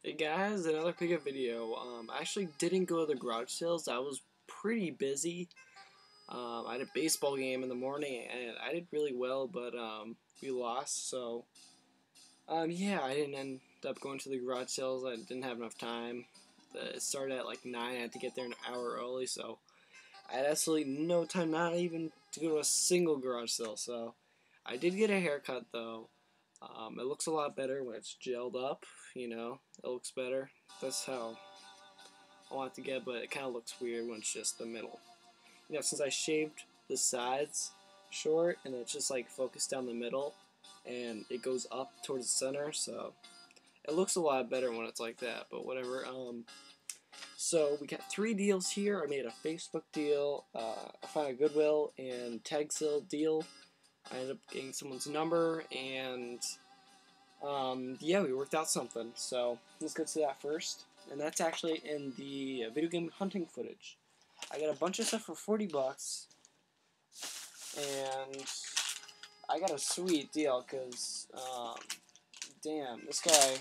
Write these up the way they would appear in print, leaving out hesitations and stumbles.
Hey guys, another pickup video. I actually didn't go to the garage sales. I was pretty busy. I had a baseball game in the morning and I did really well, but we lost. So yeah, I didn't end up going to the garage sales. I didn't have enough time. It started at like 9. I had to get there an hour early, so I had absolutely no time, not even to go to a single garage sale. So I did get a haircut though. It looks a lot better when it's gelled up, you know, it looks better. That's how I want it to get, but it kind of looks weird when it's just the middle. You know, since I shaved the sides short and it's just like focused down the middle and it goes up towards the center, so it looks a lot better when it's like that, but whatever. So we got 3 deals here. I made a Facebook deal, I found a Goodwill and tag sale deal. I ended up getting someone's number, and yeah, we worked out something. So let's go to that first, and that's actually in the video game hunting footage. I got a bunch of stuff for 40 bucks, and I got a sweet deal because, damn, this guy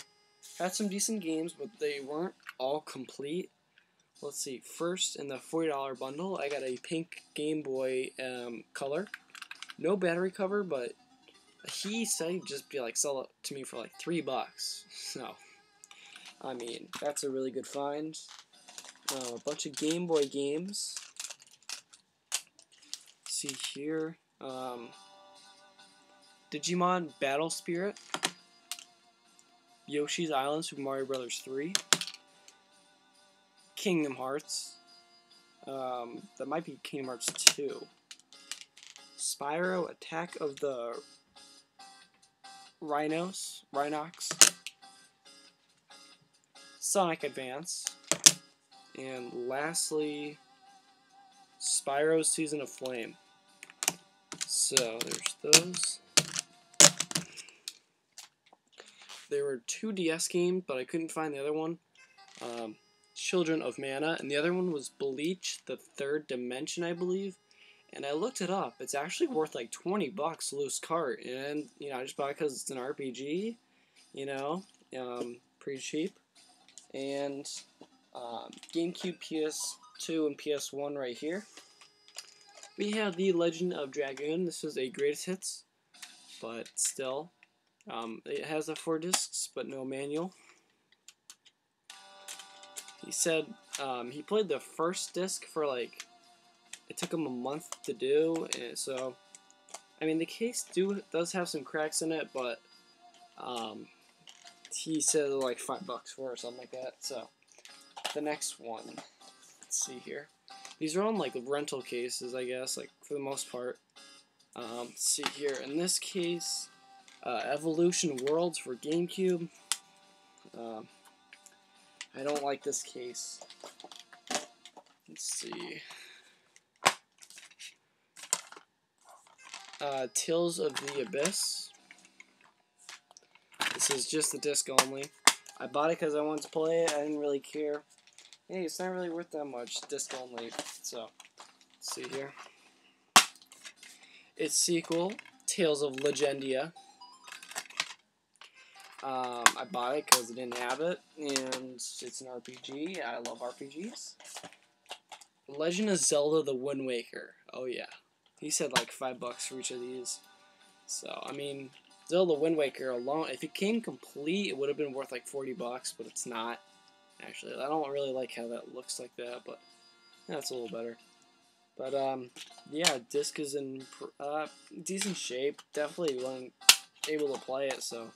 had some decent games, but they weren't all complete. Let's see. First, in the $40 bundle, I got a pink Game Boy Color. No battery cover, but he said he'd just be like, sell it to me for like $3. So, I mean, that's a really good find. A bunch of Game Boy games. Let's see here. Digimon Battle Spirit. Yoshi's Island, Super Mario Bros. 3. Kingdom Hearts. That might be Kingdom Hearts 2. Spyro Attack of the Rhinox, Sonic Advance, and lastly, Spyro's Season of Flame. So there's those. There were 2 DS games, but I couldn't find the other one. Children of Mana, and the other one was Bleach: The Third Dimension, I believe. And I looked it up. It's actually worth like 20 bucks loose cart, and you know, I just bought it because it's an RPG. You know, pretty cheap. And GameCube, PS2, and PS1 right here. We have the Legend of Dragoon. This is a greatest hits, but still, it has the 4 discs, but no manual. He said he played the first disc for like. It took him a month to do, and so, I mean, the case does have some cracks in it, but he said like $5 for it or something like that. So, the next one, let's see here. These are on like rental cases, I guess, like for the most part. Let's see here. In this case, Evolution Worlds for GameCube. I don't like this case. Let's see. Tales of the Abyss. This is just the disc only. I bought it because I wanted to play it. I didn't really care. Hey, it's not really worth that much. Disc only. So, let's see here. Its sequel, Tales of Legendia. I bought it because I didn't have it, and it's an RPG. I love RPGs. Legend of Zelda: The Wind Waker. Oh yeah. He said like $5 for each of these. So, I mean, Zelda Wind Waker alone, if it came complete, it would have been worth like $40, but it's not. Actually, I don't really like how that looks like that, but that's a little better. But, yeah, disc is in decent shape. Definitely wasn't able to play it, so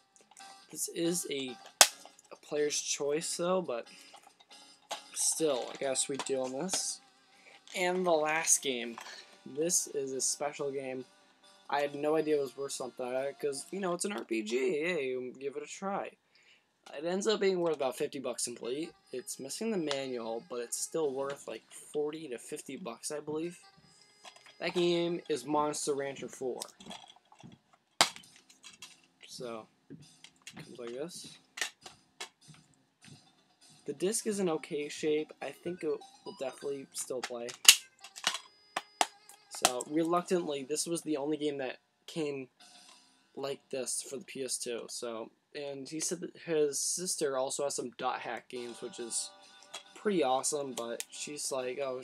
this is a player's choice, though, but still, I got a sweet deal on this. And the last game. This is a special game. I had no idea it was worth something, because, you know, it's an RPG. Hey, give it a try. It ends up being worth about $50 complete. It's missing the manual, but it's still worth like $40 to $50, I believe. That game is Monster Rancher 4. So, it comes like this. The disc is in okay shape. I think it will definitely still play. So, reluctantly, this was the only game that came like this for the PS2. So, and he said that his sister also has some dot hack games, which is pretty awesome. But she's like, oh,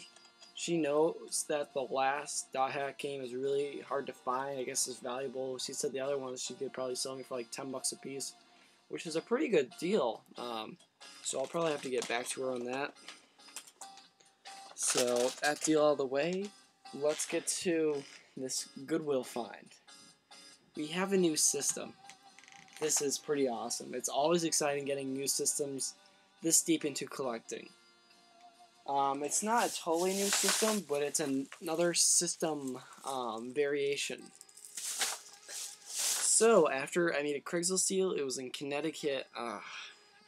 she knows that the last dot hack game is really hard to find. I guess it's valuable. She said the other ones she could probably sell me for like $10 a piece, which is a pretty good deal. So I'll probably have to get back to her on that. So that deal out of the way, let's get to this Goodwill find. We have a new system. This is pretty awesome. It's always exciting getting new systems this deep into collecting. It's not a totally new system, but it's another system variation. So after I made a Craigslist deal, it was in Connecticut. I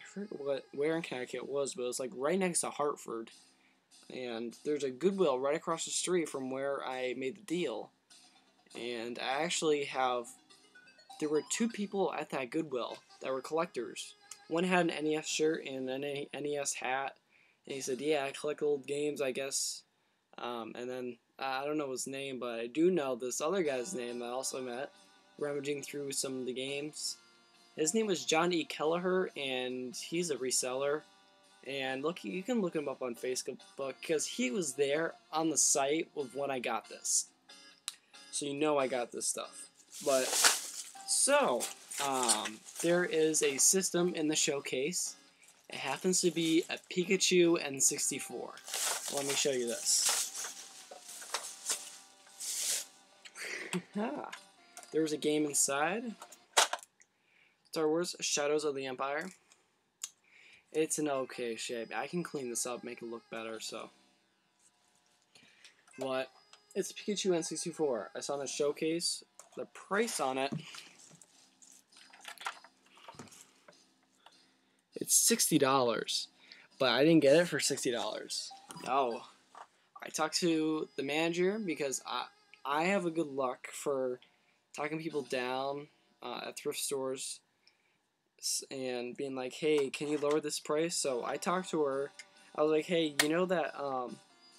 forget where in Connecticut it was, but it was like right next to Hartford. And there's a Goodwill right across the street from where I made the deal. And I actually there were 2 people at that Goodwill that were collectors. One had an NES shirt and an NES hat. And he said, yeah, I collect old games, I guess. And then, I don't know his name, but I do know this other guy's name that I also met, rummaging through some of the games. His name was John E. Kelleher, and he's a reseller. And look, you can look him up on Facebook, because he was there on the site of when I got this. So you know I got this stuff. But, so, there is a system in the showcase. It happens to be a Pikachu N64. Let me show you this. There was a game inside. Star Wars Shadows of the Empire. It's an okay shape. I can clean this up, make it look better, so. But it's Pikachu N64. I saw in the showcase. The price on it, it's $60, but I didn't get it for $60. No. I talked to the manager because I have a good luck for talking people down at thrift stores and being like, hey, can you lower this price? So I talked to her. I was like, hey, you know that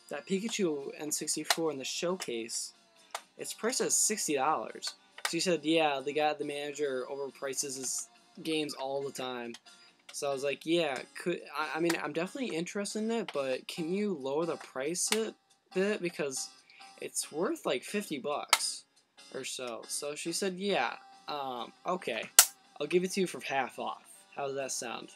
that Pikachu N64 in the showcase, it's priced at $60. She said, yeah, the manager overprices his games all the time. So I was like, yeah, I mean, I'm definitely interested in it, but can you lower the price a bit? Because it's worth like $50 or so. So she said, yeah, okay, I'll give it to you for half off. How does that sound?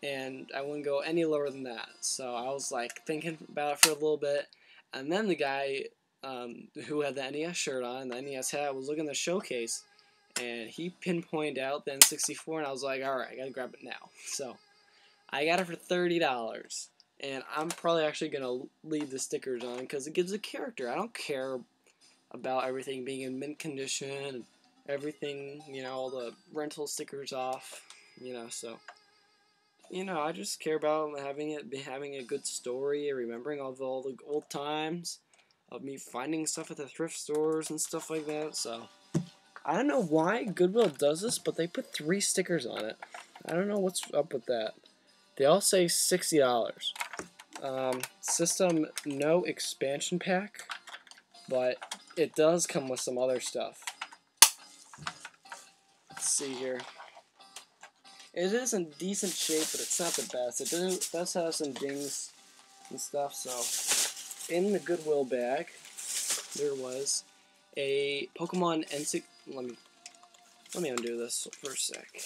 And I wouldn't go any lower than that. So I was like thinking about it for a little bit. And then the guy who had the NES shirt on, the NES hat, was looking at the showcase. And he pinpointed out the N64, and I was like, alright, I gotta grab it now. So, I got it for $30. And I'm probably actually gonna leave the stickers on, because it gives a character. I don't care about everything being in mint condition, and everything, you know, all the rental stickers off, you know, so. You know, I just care about having a good story, remembering all the old times, of me finding stuff at the thrift stores and stuff like that, so. I don't know why Goodwill does this, but they put 3 stickers on it. I don't know what's up with that. They all say $60. System no expansion pack, but it does come with some other stuff. Let's see here. It is in decent shape, but it's not the best. It does have some dings and stuff, so in the Goodwill bag, there was a Pokemon N64. Let me undo this for a sec.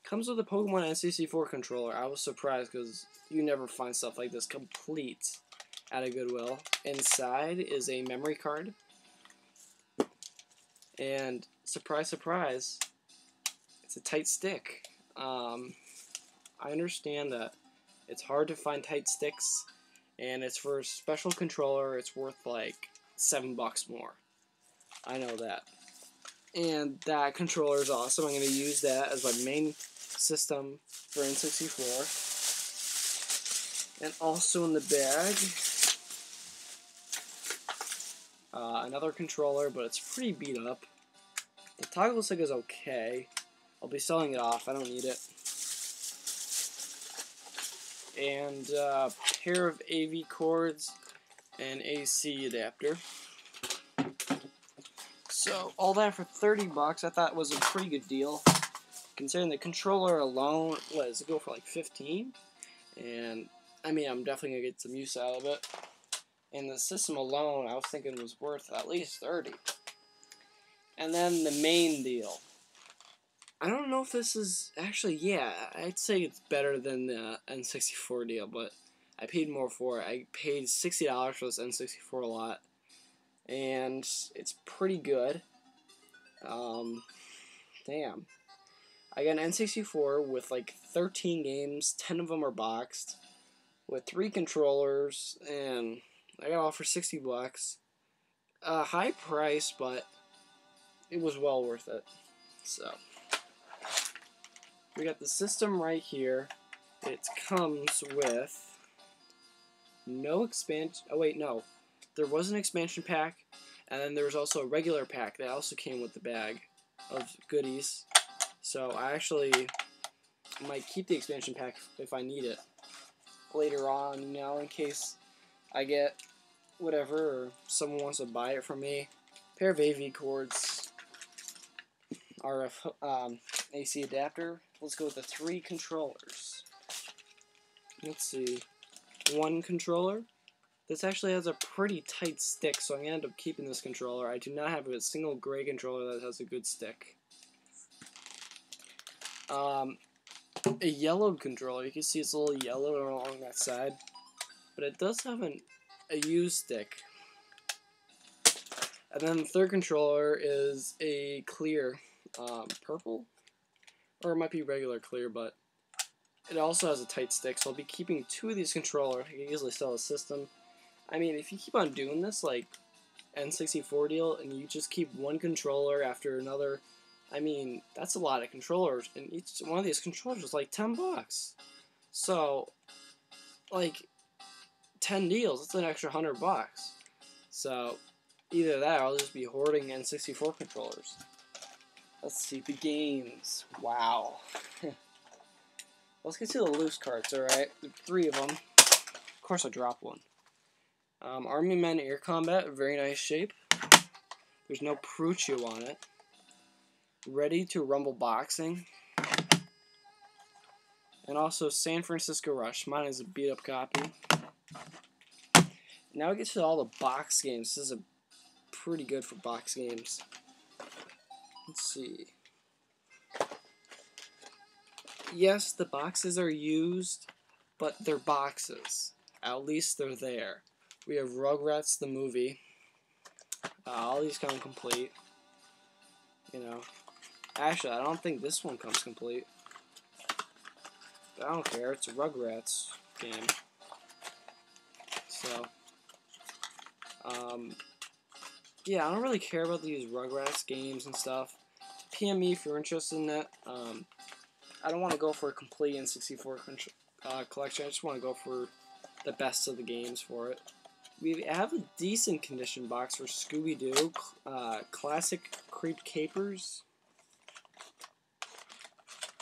Comes with a Pokemon N64 controller. I was surprised because you never find stuff like this complete at a Goodwill. Inside is a memory card. And surprise, surprise, it's a tight stick. I understand that it's hard to find tight sticks, and it's for a special controller. It's worth like $7 more. I know that. And that controller is awesome. I'm going to use that as my main system for N64. And also in the bag, another controller, but it's pretty beat up. The toggle stick is okay. I'll be selling it off. I don't need it. And a pair of AV cords and AC adapter. So all that for $30. I thought was a pretty good deal. considering the controller alone, what does it go for, like 15? And I mean, I'm definitely gonna get some use out of it. And the system alone, I was thinking was worth at least 30. And then the main deal. I don't know if this is actually, yeah, I'd say it's better than the N64 deal, but I paid more for it. I paid $60 for this N64 lot, and it's pretty good. Damn. I got an N64 with like 13 games, 10 of them are boxed, with 3 controllers, and I got it all for $60. A high price, but it was well worth it. So, we got the system right here. It comes with no expansion. Oh wait, no. There was an expansion pack, and then there was also a regular pack that also came with the bag of goodies. So I actually might keep the expansion pack if I need it later on, you know, in case I get whatever or someone wants to buy it from me. Pair of AV cords, RF AC adapter. Let's go with the 3 controllers. Let's see. 1 controller. This actually has a pretty tight stick, so I'm going to end up keeping this controller. I do not have a single gray controller that has a good stick. A yellow controller. You can see it's a little yellow along that side, but it does have a U stick. And then the 3rd controller is a clear purple, or it might be regular clear, but it also has a tight stick, so I'll be keeping 2 of these controllers. I can easily sell a system. I mean, if you keep on doing this, like N64 deal, and you just keep 1 controller after another, I mean, that's a lot of controllers, and each one of these controllers is like $10. So, like, 10 deals, that's an extra $100. So, either that or I'll just be hoarding N64 controllers. Let's see, the games. Wow. Let's get to the loose carts, alright? 3 of them. Of course I dropped one. Army Men Air Combat, very nice shape. There's no Prucho on it. Ready to Rumble Boxing. And also San Francisco Rush. Mine is a beat up copy. Now we get to all the box games. This is pretty good for box games. Let's see. Yes, the boxes are used, but they're boxes. At least they're there. We have Rugrats the movie. All these come complete. You know. Actually, I don't think this one comes complete. But I don't care. It's a Rugrats game. So, yeah, I don't really care about these Rugrats games and stuff. PM me if you're interested in that. I don't want to go for a complete N64 collection. I just want to go for the best of the games for it. We have a decent condition box for Scooby-Doo, Classic Creep Capers.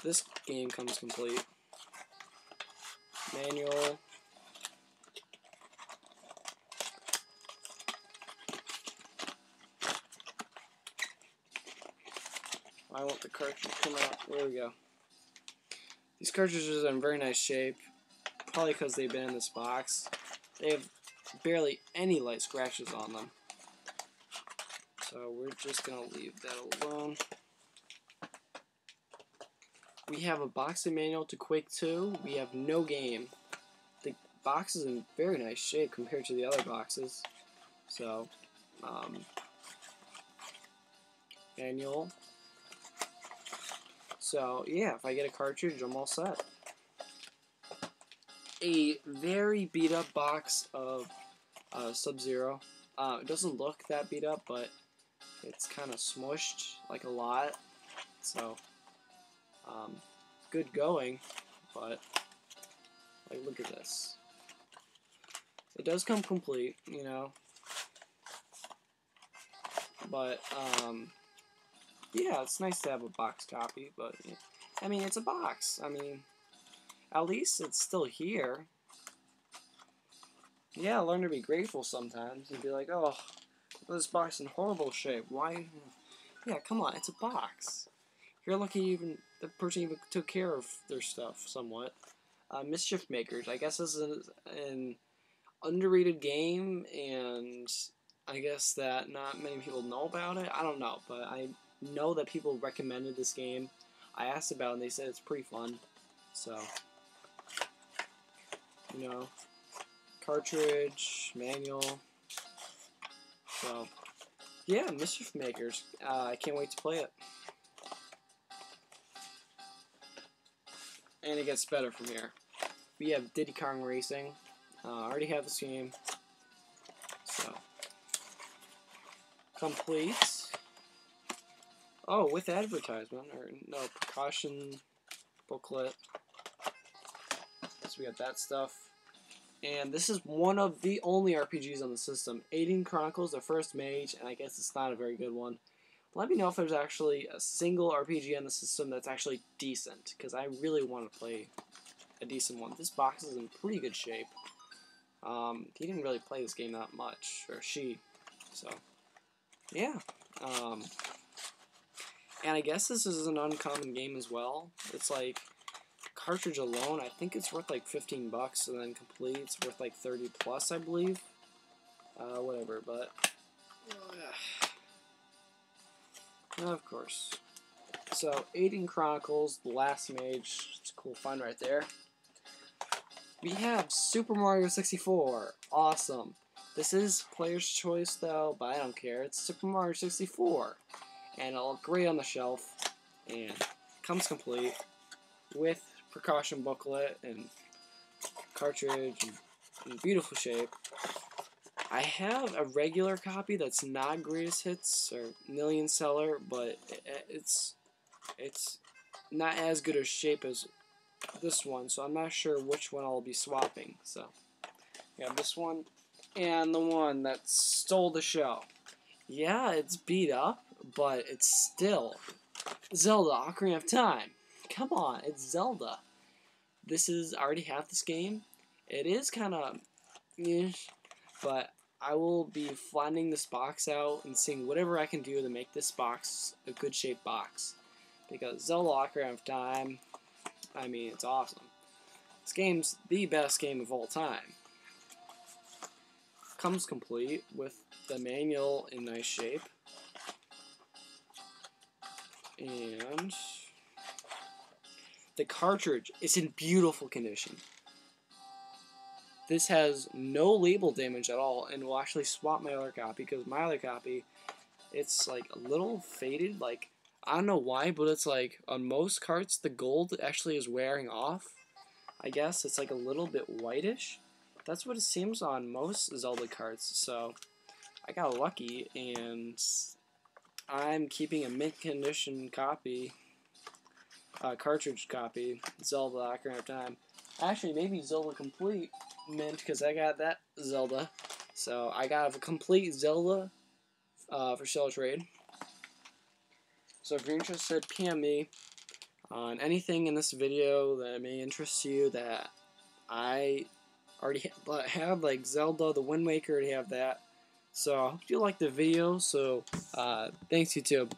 This game comes complete. Manual. I want the cartridge to come out. There we go. These cartridges are in very nice shape. Probably because they've been in this box. They have barely any light scratches on them. So we're just going to leave that alone. We have a boxing manual to Quake 2. We have no game. The box is in very nice shape compared to the other boxes. So, manual. So, yeah, if I get a cartridge, I'm all set. A very beat up box of Sub-Zero. It doesn't look that beat up, but it's kind of smushed, like a lot. So, good going, but, like, look at this. It does come complete, you know, but, yeah, it's nice to have a box copy, but, I mean, it's a box. I mean, at least it's still here. Yeah, learn to be grateful sometimes and be like, oh, this box is in horrible shape. Why? Yeah, come on, it's a box. You're lucky even the person even took care of their stuff somewhat. Mischief Makers. I guess this is an underrated game, and I guess that not many people know about it. I don't know, but I know that people recommended this game. I asked about it, and they said it's pretty fun. So, you know, cartridge, manual. So, yeah, Mischief Makers. I can't wait to play it. And it gets better from here. We have Diddy Kong Racing. I already have this game. So, complete. Oh, with advertisement, or no, precaution booklet. So we got that stuff. And this is one of the only RPGs on the system. 18 Chronicles, the First Mage, and I guess it's not a very good one. Let me know if there's actually a single RPG on the system that's actually decent, because I really want to play a decent one. This box is in pretty good shape. He didn't really play this game that much, or she, so, yeah. And I guess this is an uncommon game as well. It's like, cartridge alone, I think it's worth like 15 bucks, and then complete, it's worth like 30 plus, I believe. Whatever, but, of course. So, 18 Chronicles, The Last Mage, it's a cool find right there. We have Super Mario 64, awesome. This is player's choice though, but I don't care, it's Super Mario 64. And it'll look great on the shelf, and comes complete with precaution booklet and cartridge in beautiful shape. I have a regular copy that's not greatest hits or million seller, but it's not as good a shape as this one, so I'm not sure which one I'll be swapping. So yeah, this one and the one that stole the show. Yeah, it's beat up, but it's still Zelda Ocarina of Time. Come on, it's Zelda. I already have this game. It is kind of, but I will be flattening this box out and seeing whatever I can do to make this box a good shaped box. Because Zelda Ocarina of Time, I mean, it's awesome. This game's the best game of all time. Comes complete with the manual in nice shape. And the cartridge is in beautiful condition. This has no label damage at all, and will actually swap my other copy, because my other copy, it's like a little faded. Like, I don't know why, but it's like on most carts the gold actually is wearing off. I guess it's like a little bit whitish. That's what it seems on most Zelda carts. So I got lucky, and I'm keeping a mint condition copy, cartridge copy, Zelda Ocarina of Time. Actually, maybe Zelda Complete mint, because I got that Zelda. So I got a complete Zelda for sale trade. So if you're interested, PM me on anything in this video that may interest you that I already have, like Zelda, the Wind Waker, I already have that. So I hope you liked the video. So thanks, YouTube.